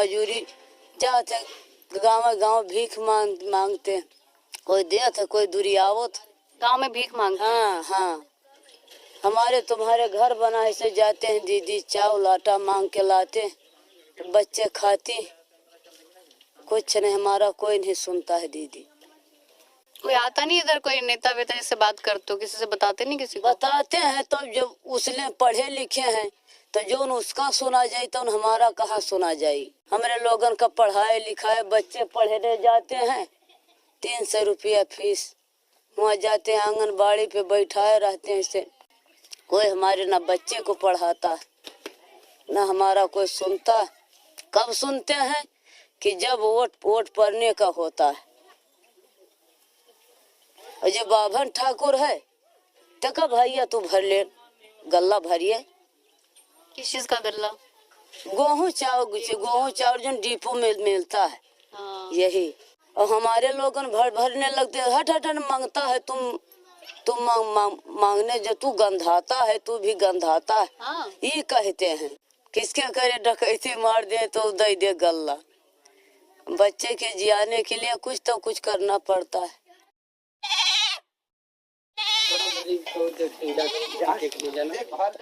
मजूरी जाते, गाँव गाँव भीख मांगते, कोई देत कोई दूरी आवत, गांव में भीख मांगते। हाँ हाँ, हमारे तुम्हारे घर बना ऐसे जाते हैं दीदी, चावल आटा मांग के लाते, बच्चे खाती, कुछ नहीं, हमारा कोई नहीं सुनता है दीदी। कोई आता नहीं इधर, कोई नेता वेता जिससे बात करते हो, किसी से बताते नहीं? किसी को बताते हैं तो जब उसने पढ़े लिखे हैं तो जो उसका सुना जाए तो हमारा कहाँ सुना जाए। हमारे लोगन का पढ़ाए लिखाए बच्चे पढ़ने जाते हैं, 300 रुपया फीस, वहाँ जाते हैं आंगनबाड़ी पे बैठाए रहते हैं से, कोई हमारे ना बच्चे को पढ़ाता ना हमारा कोई सुनता। कब सुनते हैं कि जब वोट पड़ने का होता है। और जो बाभन ठाकुर है तो कब भैया तू भर ले, गल्ला भरिए। किस चीज का गल्ला? गेहूँ चावल जो डिपो में मिलता है। हाँ। यही, और हमारे लोगन भरने लगते, हट हट मांगता है, तुम मांगने जो तू गंधाता है, तू भी गंधाता है। हाँ। ये कहते हैं, किसके करे डकैती मार दे तो दे दे गल्ला। बच्चे के जियाने के लिए कुछ तो कुछ करना पड़ता है।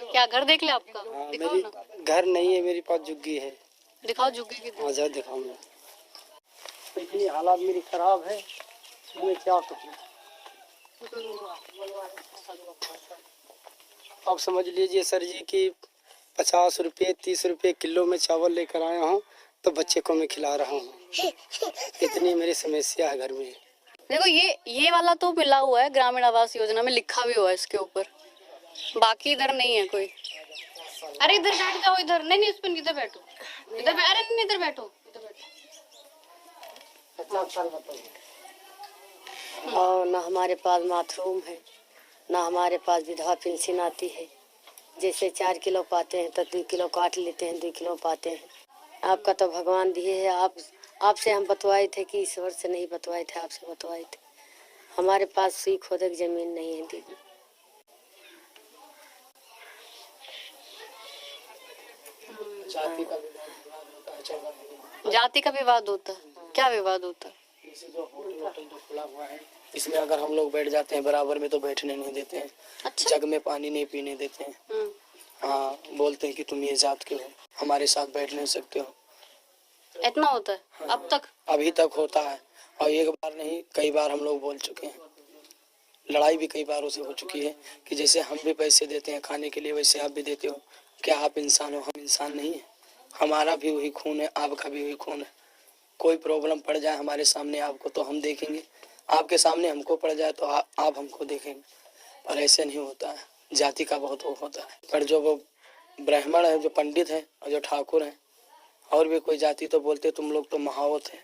क्या घर देख ले आपका? दिखाओ मेरी ना। घर नहीं है, मेरी पास झुग्गी है। दिखाओ झुग्गी की। हाँ, दिखाऊंगा। इतनी हालात मेरी खराब है, मैं क्या करूँ। अब समझ लीजिए सर जी कि 50 रुपये 30 रुपये किलो में चावल लेकर आया हूँ तो बच्चे को मैं खिला रहा हूँ। इतनी मेरी समस्या है घर में। देखो ये वाला तो मिला हुआ है, ग्रामीण आवास योजना में लिखा भी हुआ है इसके ऊपर, बाकी इधर नहीं है कोई। अरे इधर बैठ जाओ, इधर नहीं उस पर इधर बैठो, इधर अरे नहीं इधर बैठो, इधर बैठो। और ना हमारे पास बाथरूम है, ना हमारे पास विधवा पेंशन आती है। जैसे 4 किलो पाते हैं तो 2 किलो काट लेते हैं, 2 किलो पाते हैं। आपका तो भगवान दिए है, आपसे हम बतवाए थे कि ईश्वर से नहीं बतवाए थे, आपसे बतवाए थे। हमारे पास सुई खोदे की जमीन नहीं है दीदी। जाति का विवाद होता है? क्या विवाद होता है? इसमें अगर हम लोग बैठ जाते हैं बराबर में तो बैठने नहीं देते हैं। अच्छा? जग में पानी नहीं पीने देते हैं। हाँ, बोलते हैं कि तुम ये जात के हो, हमारे साथ बैठ नहीं सकते हो। इतना होता है? हाँ, अब तक? अभी तक होता है, और एक बार नहीं कई बार हम लोग बोल चुके हैं। लड़ाई भी कई बारों से हो चुकी है कि जैसे हम भी पैसे देते हैं खाने के लिए वैसे आप भी देते हो। क्या आप इंसान हो? हम इंसान नहीं है। हमारा भी वही खून है, आपका भी वही खून है। कोई प्रॉब्लम पड़ जाए हमारे सामने आपको तो हम देखेंगे, आपके सामने हमको पड़ जाए तो आप हमको देखेंगे। पर ऐसे नहीं होता है, जाति का बहुत वो होता है। पर जो वो ब्राह्मण है, जो पंडित है और जो ठाकुर है और भी कोई जाति तो बोलते तुम लोग तो महावत है,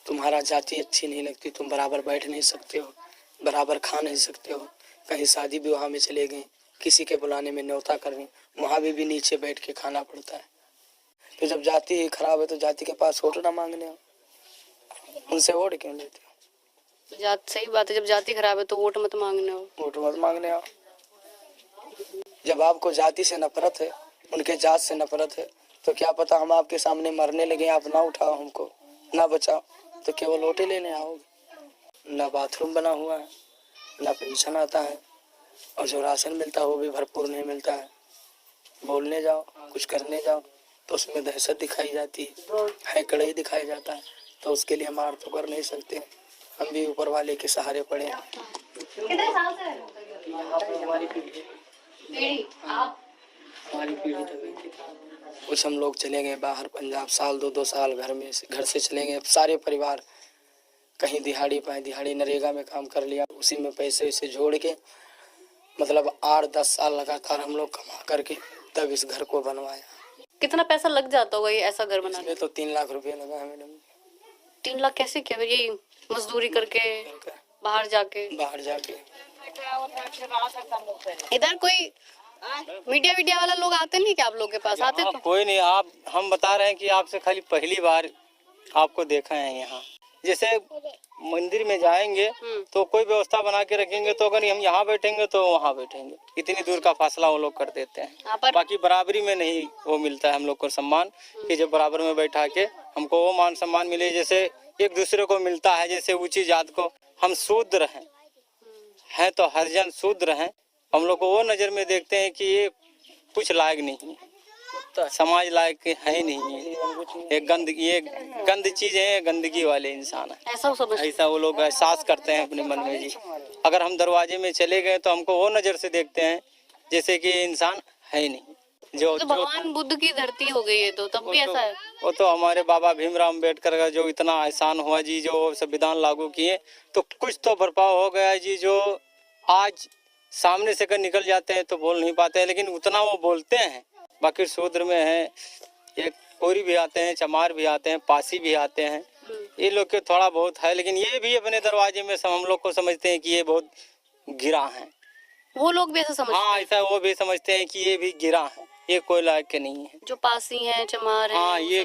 तुम्हारा जाति अच्छी नहीं लगती, तुम बराबर बैठ नहीं सकते हो, बराबर खा नहीं सकते हो। कहीं शादी विवाह में चले गए, किसी के बुलाने में न्योता करने, वहाँ भी नीचे बैठ के खाना पड़ता है। तो जब जाति ही खराब है तो जाति के पास वोट ना मांगने हो, उनसे वोट क्यों लेते हो? जात सही बात है, जब जाति खराब है तो वोट मत मांगने हो। वोट मत मांगने हो। जब आपको जाति से नफरत है, उनके जात से नफरत है, तो क्या पता हम आपके सामने मरने लगे, आप ना उठाओ हमको, ना बचाओ, तो केवल वोटे लेने आओगे। ना बाथरूम बना हुआ है, ना पेंशन आता है, और जो राशन मिलता है वो भी भरपूर नहीं मिलता है। बोलने जाओ, कुछ करने जाओ तो उसमें दहशत दिखाई जाती है, कड़ाई दिखाई जाता है, तो उसके लिए मार तो कर नहीं सकते। हम भी ऊपर वाले के सहारे पड़े हैं। कितने साल से हमारी पीढ़ी कुछ हम लोग चले गए बाहर पंजाब, साल 2 साल घर से चले गए सारे परिवार। कहीं दिहाड़ी पाए, दिहाड़ी नरेगा में काम कर लिया, उसी में पैसे वैसे जोड़ के मतलब 8-10 साल लगातार हम लोग कमा करके तब इस घर को बनवाया। कितना पैसा लग जाता होगा ये ऐसा घर बनाने में? तो 3 लाख रुपया लगा है मैडम। 3 लाख कैसे किया? ये मजदूरी करके बाहर जाके इधर कोई मीडिया वाला लोग आते नहीं क्या आप लोग के पास? आते तो कोई नहीं। आप हम बता रहे हैं कि आपसे खाली पहली बार आपको देखा है यहाँ। जैसे मंदिर में जाएंगे तो कोई व्यवस्था बना के रखेंगे, तो अगर हम यहाँ बैठेंगे तो वहाँ बैठेंगे, इतनी दूर का फासला वो लोग कर देते हैं। बाकी बराबरी में नहीं वो मिलता है हम लोग को सम्मान, कि जब बराबर में बैठा के हमको वो मान सम्मान मिले जैसे एक दूसरे को मिलता है। जैसे ऊंची जात को हम शूद्र हैं तो हरिजन शूद्र हैं, हम लोग को वो नजर में देखते हैं कि ये कुछ लायक नहीं है, समाज लायक है नहीं है, ये गंद चीज है, गंदगी वाले इंसान है, ऐसा वो लोग एहसास करते हैं अपने मन में जी। अगर हम दरवाजे में चले गए तो हमको वो नजर से देखते हैं जैसे कि इंसान है ही नहीं। जो तो भगवान बुद्ध की धरती हो गई है तो तब भी ऐसा है। वो तो हमारे बाबा भीमराव अम्बेडकर का जो इतना एहसान हुआ जी, जो संविधान लागू किए तो कुछ तो बर्पाव हो गया जी। जो आज सामने से अगर निकल जाते हैं तो बोल नहीं पाते हैं, लेकिन उतना वो बोलते हैं। बाकी शूद्र में है, ये कोरी भी आते हैं, चमार भी आते हैं, पासी भी आते हैं, ये लोग के थोड़ा बहुत है, लेकिन ये भी अपने दरवाजे में हम लोग को समझते हैं कि ये बहुत गिरा है। वो लोग भी ऐसा समझते हैं? हाँ, ऐसा वो भी समझते हैं कि ये भी गिरा है, ये कोई लायक के नहीं है। जो पासी हैं, चमार हैं, हाँ, ये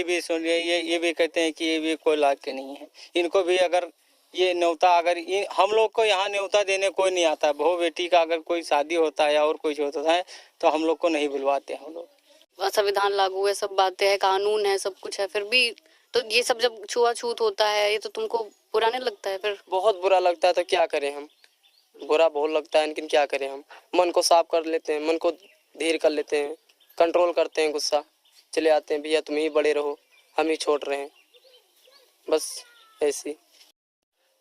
भी सुन रहे, ये भी कहते हैं कि ये भी कोई लायक के नहीं है। इनको भी अगर ये न्योता, अगर हम लोग को यहाँ न्योता देने कोई नहीं आता है। बहू बेटी का अगर कोई शादी होता है या और कुछ होता है तो हम लोग को नहीं बुलवाते हम लोग। संविधान लागू है, सब बातें हैं, कानून है, सब कुछ है, फिर भी तो ये सब जब छुआछूत होता है ये तो तुमको बुरा नहीं लगता है? फिर बहुत बुरा लगता है। तो क्या करें हम, बुरा बहुत लगता है, लेकिन क्या करें हम। मन को साफ कर लेते हैं, मन को धीर कर लेते हैं, कंट्रोल करते हैं गुस्सा, चले आते हैं भैया तुम ही बड़े रहो, हम ही छोड़ रहे हैं, बस ऐसी।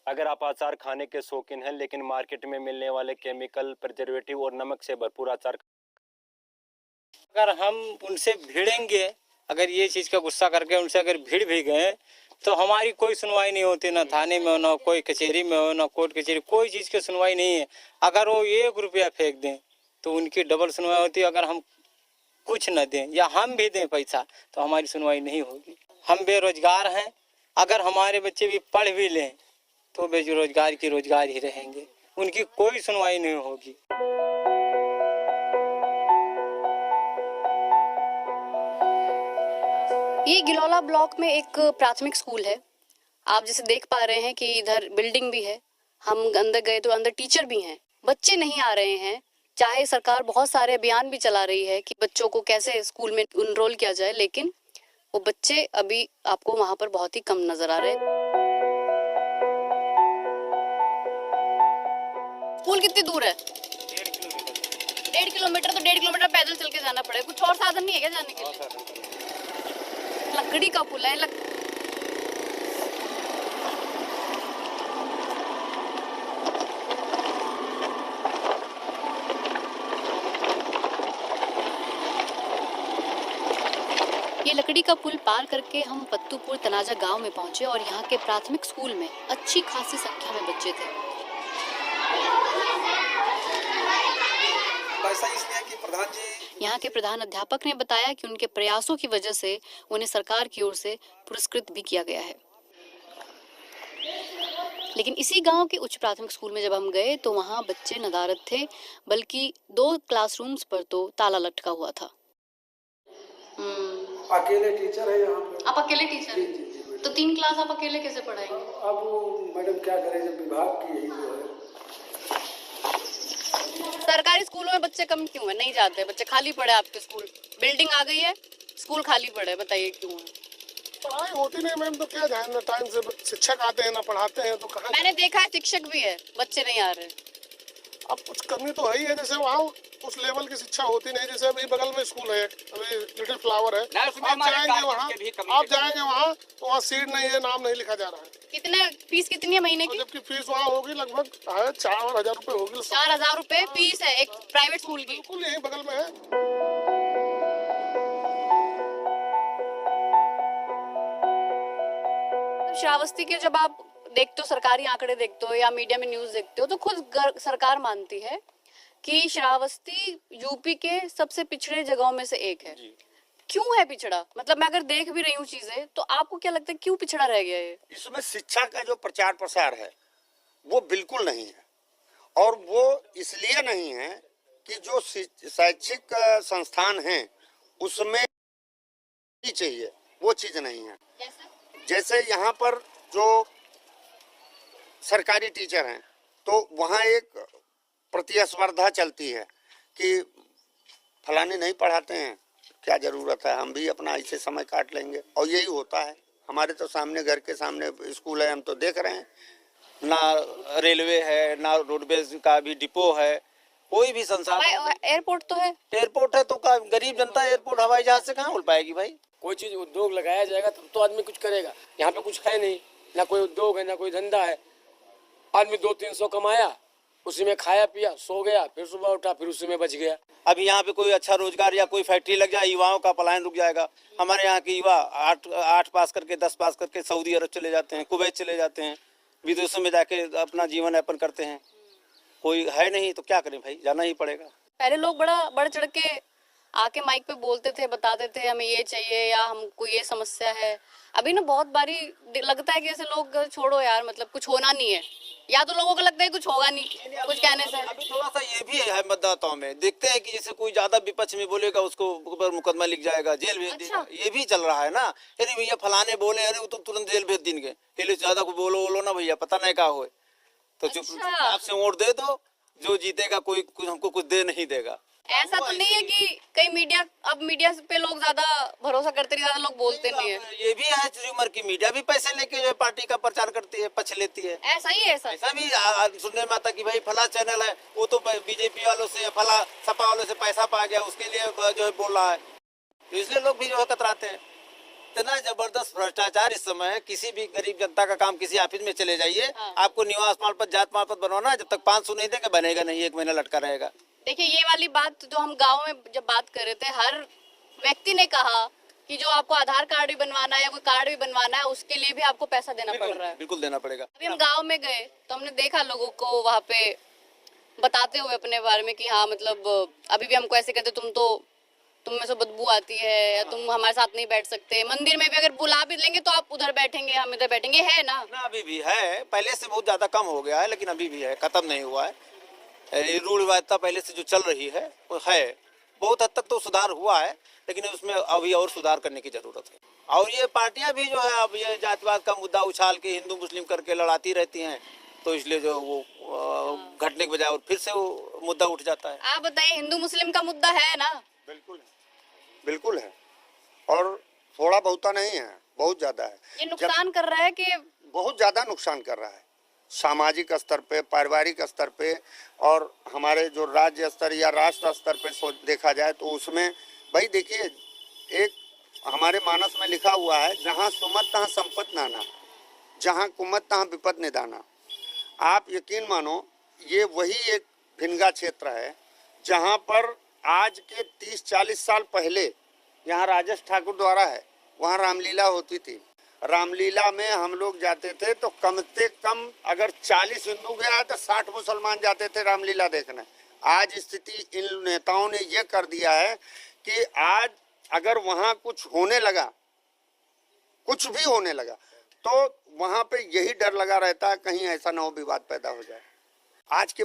अगर आप अचार खाने के शौकीन हैं लेकिन मार्केट में मिलने वाले केमिकल, प्रिजर्वेटिव और नमक से भरपूर अचार, अगर हम उनसे भिड़ेंगे, अगर ये चीज़ का गुस्सा करके उनसे अगर भिड़ भी गए तो हमारी कोई सुनवाई नहीं होती, ना थाने में हो, ना कोई कचहरी में हो, ना कोर्ट कचहरी, कोई चीज़ की सुनवाई नहीं है। अगर वो 1 रुपया फेंक दें तो उनकी डबल सुनवाई होती है। अगर हम कुछ न दें या हम भी दें पैसा तो हमारी सुनवाई नहीं होगी। हम बेरोजगार हैं, अगर हमारे बच्चे भी पढ़ भी लें तो बेरोजगार की रोजगार ही रहेंगे, उनकी कोई सुनवाई नहीं होगी। ये गिलौला ब्लॉक में एक प्राथमिक स्कूल है। आप जैसे देख पा रहे हैं कि इधर बिल्डिंग भी है, हम अंदर गए तो अंदर टीचर भी हैं, बच्चे नहीं आ रहे हैं। चाहे सरकार बहुत सारे अभियान भी चला रही है कि बच्चों को कैसे स्कूल में एनरोल किया जाए, लेकिन वो बच्चे अभी आपको वहां पर बहुत ही कम नजर आ रहे हैं। स्कूल कितनी दूर है? 1.5 किलोमीटर। तो 1.5 किलोमीटर पैदल चल के जाना पड़ेगा। कुछ और साधन नहीं है क्या जाने के लिए? लकड़ी का पुल है। ये लकड़ी का पुल पार करके हम पत्तूपुर तनाजा गांव में पहुंचे और यहाँ के प्राथमिक स्कूल में अच्छी खासी संख्या में बच्चे थे। ऐसा इसलिए कि प्रधान जी, यहाँ के प्रधान अध्यापक ने बताया कि उनके प्रयासों की वजह से उन्हें सरकार की ओर से पुरस्कृत भी किया गया है। लेकिन इसी गांव के उच्च प्राथमिक स्कूल में जब हम गए तो वहाँ बच्चे नदारद थे, बल्कि 2 क्लासरूम्स पर तो ताला लटका हुआ था। अकेले टीचर है यहाँ पे। आप अकेले टीचर हैं? तो 3 क्लास आप अकेले कैसे पढ़ाएंगे? अब वो मैडम क्या करें, जब विभाग की यही जो है। सरकारी स्कूलों में बच्चे कम क्यों है? नहीं जाते बच्चे, खाली पड़े आपके स्कूल, बिल्डिंग आ गई है, स्कूल खाली पड़े, बताइए क्यों है? पढ़ाई होती नहीं मैम, तो क्या जाए ना, टाइम से शिक्षक आते हैं ना पढ़ाते हैं, तो कहाँ। मैंने देखा है शिक्षक भी है, बच्चे नहीं आ रहे। अब कुछ कमी तो है ही है, जैसे वहाँ उस लेवल की शिक्षा होती नहीं। जैसे अभी बगल में स्कूल है, अभी लिटिल फ्लावर है, आप जाएंगे वहाँ तो वहाँ सीट नहीं है, नाम नहीं लिखा जा रहा है। कितने फीस कितनी है महीने की? जबकि फीस वहाँ होगी लगभग 4,000 रुपए होगी। 4,000 रुपए फीस है एक प्राइवेट स्कूल की। बिल्कुल यही बगल में है। श्रावस्ती के जब आप देखते हो, सरकारी आंकड़े देखते हो या मीडिया में न्यूज देखते हो, तो खुद सरकार मानती है कि श्रावस्ती यूपी के सबसे पिछड़े जगहों में से एक है। क्यों है पिछड़ा? मतलब मैं अगर देख भी रही हूँ चीजें, तो आपको क्या लगता है क्यों पिछड़ा रह गया है? इसमें शिक्षा का जो प्रचार प्रसार है वो बिल्कुल नहीं है, और वो इसलिए नहीं है कि जो शैक्षिक संस्थान हैं उसमें चाहिए वो चीज नहीं है। जैसे यहाँ पर जो सरकारी टीचर हैं, तो वहाँ एक प्रतिस्पर्धा चलती है कि फलाने नहीं पढ़ाते हैं, क्या ज़रूरत है, हम भी अपना ऐसे समय काट लेंगे। और यही होता है। हमारे तो सामने, घर के सामने स्कूल है, हम तो देख रहे हैं। ना रेलवे है, ना रोडवेज का भी डिपो है, कोई भी संसाधन। एयरपोर्ट तो है, एयरपोर्ट है तो गरीब जनता एयरपोर्ट हवाई जहाज से कहाँ उड़ पाएगी भाई। कोई चीज उद्योग लगाया जाएगा तब तो आदमी कुछ करेगा। यहाँ पे कुछ है नहीं, ना कोई उद्योग है, ना कोई धंधा है। आदमी 200-300 कमाया, उसी में खाया पिया, सो गया, फिर सुबह उठा, फिर उसी में बच गया। अभी यहाँ पे कोई अच्छा रोजगार या कोई फैक्ट्री लग जाए, युवाओं का पलायन रुक जाएगा। हमारे यहाँ के युवा 8 पास करके 10 पास करके सऊदी अरब चले जाते हैं, कुवैत चले जाते हैं, विदेशों में जाके अपना जीवन यापन करते हैं। कोई है नहीं तो क्या करें भाई, जाना ही पड़ेगा। पहले लोग बड़ा बढ़ चढ़ के आके माइक पे बोलते थे, बताते थे हमें ये चाहिए या हमको ये समस्या है। अभी ना बहुत बारी लगता है कि ऐसे लोग छोड़ो यार, मतलब कुछ होना नहीं है, या तो लोगों को लगता है कुछ होगा नहीं कुछ कहने से। अभी थोड़ा सा ये भी है मतदाताओं में, देखते हैं कि जैसे कोई ज्यादा विपक्ष में बोलेगा उसको ऊपर मुकदमा लिख जाएगा, जेल भेज देगा। ये भी चल रहा है ना। अरे भैया फलाने बोले, अरे वो तो तुरंत जेल भेज देंगे, ज्यादा को बोलो ना भैया, पता नहीं क्या हो तो चुपचाप से वोट दे दो, जो जीतेगा कोई हमको कुछ दे नहीं देगा। ऐसा तो नहीं है कि कई मीडिया, अब मीडिया पे लोग ज्यादा भरोसा करते नहीं, ज्यादा लोग बोलते नहीं है। ये भी है उम्र की मीडिया भी पैसे लेके जो पार्टी का प्रचार करती है, पक्ष लेती है। ऐसा ही है, ऐसा भी सुनने में आता कि भाई फला चैनल है, वो तो बीजेपी वालों से, फला सपा वालों से पैसा पा गया, उसके लिए जो है बोल रहा है, तो इसलिए लोग भी जो है कतराते हैं। इतना जबरदस्त भ्रष्टाचार इस समय है। किसी भी गरीब जनता का काम किसी ऑफिस में चले जाइए, आपको निवास मालपत, जात मालपत बनवाना है, जब तक 500 नहीं देंगे बनेगा नहीं, 1 महीना लटका रहेगा। देखिए ये वाली बात जो हम गांव में जब बात कर रहे थे, हर व्यक्ति ने कहा कि जो आपको आधार कार्ड भी बनवाना है या कोई कार्ड भी बनवाना है, उसके लिए भी आपको पैसा देना पड़ रहा है। बिल्कुल देना पड़ेगा। अभी हम गांव में गए तो हमने देखा लोगों को वहाँ पे बताते हुए अपने बारे में कि हाँ मतलब अभी भी हमको ऐसे कहते, तुम में से बदबू आती है, या तुम हमारे साथ नहीं बैठ सकते। मंदिर में भी अगर बुला भी लेंगे तो आप उधर बैठेंगे, हम इधर बैठेंगे, है ना। अभी भी है, पहले से बहुत ज्यादा कम हो गया है, लेकिन अभी भी है, खत्म नहीं हुआ है। रूढ़ रिवायता पहले से जो चल रही है वो है, बहुत हद तक तो सुधार हुआ है, लेकिन उसमें अभी और सुधार करने की जरूरत है। और ये पार्टियां भी जो है अब ये जातिवाद का मुद्दा उछाल के हिंदू मुस्लिम करके लड़ाती रहती हैं, तो इसलिए जो वो घटने के बजाय और फिर से वो मुद्दा उठ जाता है। आप बताइए, हिंदू मुस्लिम का मुद्दा है ना? बिल्कुल है, और थोड़ा बहुता नहीं है, बहुत ज्यादा है। ये नुकसान कर रहा है कि बहुत ज्यादा नुकसान कर रहा है, सामाजिक स्तर पे, पारिवारिक स्तर पे, और हमारे जो राज्य स्तर या राष्ट्र स्तर पे देखा जाए तो उसमें भाई देखिए, एक हमारे मानस में लिखा हुआ है, जहाँ सुमत तहाँ संपत नाना, जहाँ कुमत तहाँ विपद निदाना। आप यकीन मानो, ये वही एक भिनगा क्षेत्र है जहाँ पर आज के 30-40 साल पहले यहाँ राजेश ठाकुर द्वारा है, वहाँ रामलीला होती थी। रामलीला में हम लोग जाते थे तो कम से कम अगर 40 हिंदू गया तो 60 मुसलमान जाते थे रामलीला देखने। आज स्थिति इन नेताओं ने ये कर दिया है कि आज अगर वहाँ कुछ होने लगा, कुछ भी होने लगा, तो वहाँ पे यही डर लगा रहता है कहीं ऐसा ना हो विवाद पैदा हो जाए। आज के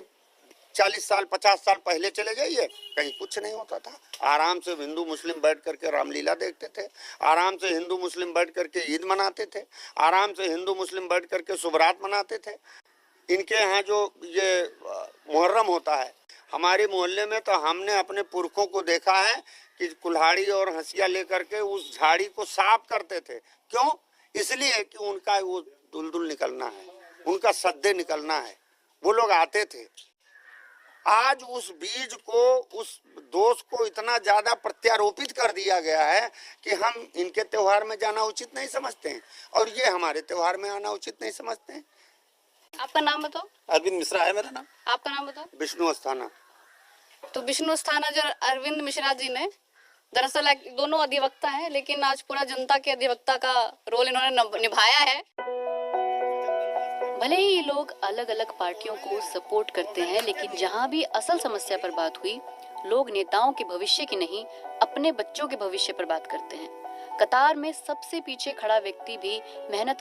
40 साल 50 साल पहले चले जाइए, कहीं कुछ नहीं होता था। आराम से हिंदू मुस्लिम बैठ करके रामलीला देखते थे, आराम से हिंदू मुस्लिम बैठ करके ईद मनाते थे, आराम से हिंदू मुस्लिम बैठ करके शुभरात मनाते थे। इनके यहाँ जो ये मुहर्रम होता है, हमारे मोहल्ले में तो हमने अपने पुरखों को देखा है कि कुल्हाड़ी और हंसिया लेकर के उस झाड़ी को साफ करते थे। क्यों? इसलिए कि उनका वो दुलदुल निकलना है, उनका सद्दे निकलना है, वो लोग आते थे। आज उस बीज को, उस दोष को इतना ज्यादा प्रत्यारोपित कर दिया गया है कि हम इनके त्योहार में जाना उचित नहीं समझते हैं, और ये हमारे त्योहार में आना उचित नहीं समझते हैं। आपका नाम बताओ? अरविंद मिश्रा है मेरा नाम। आपका नाम बताओ? विष्णु अस्थाना। तो विष्णु अस्थाना जो अरविंद मिश्रा जी ने, दरअसल दोनों अधिवक्ता हैं, लेकिन आज पूरा जनता के अधिवक्ता का रोल इन्होंने निभाया है। भले ही लोग अलग अलग पार्टियों को सपोर्ट करते हैं, लेकिन जहां भी असल समस्या पर बात हुई, लोग नेताओं के भविष्य की नहीं, अपने बच्चों के भविष्य पर बात करते हैं। कतार में सबसे पीछे खड़ा व्यक्ति भी मेहनत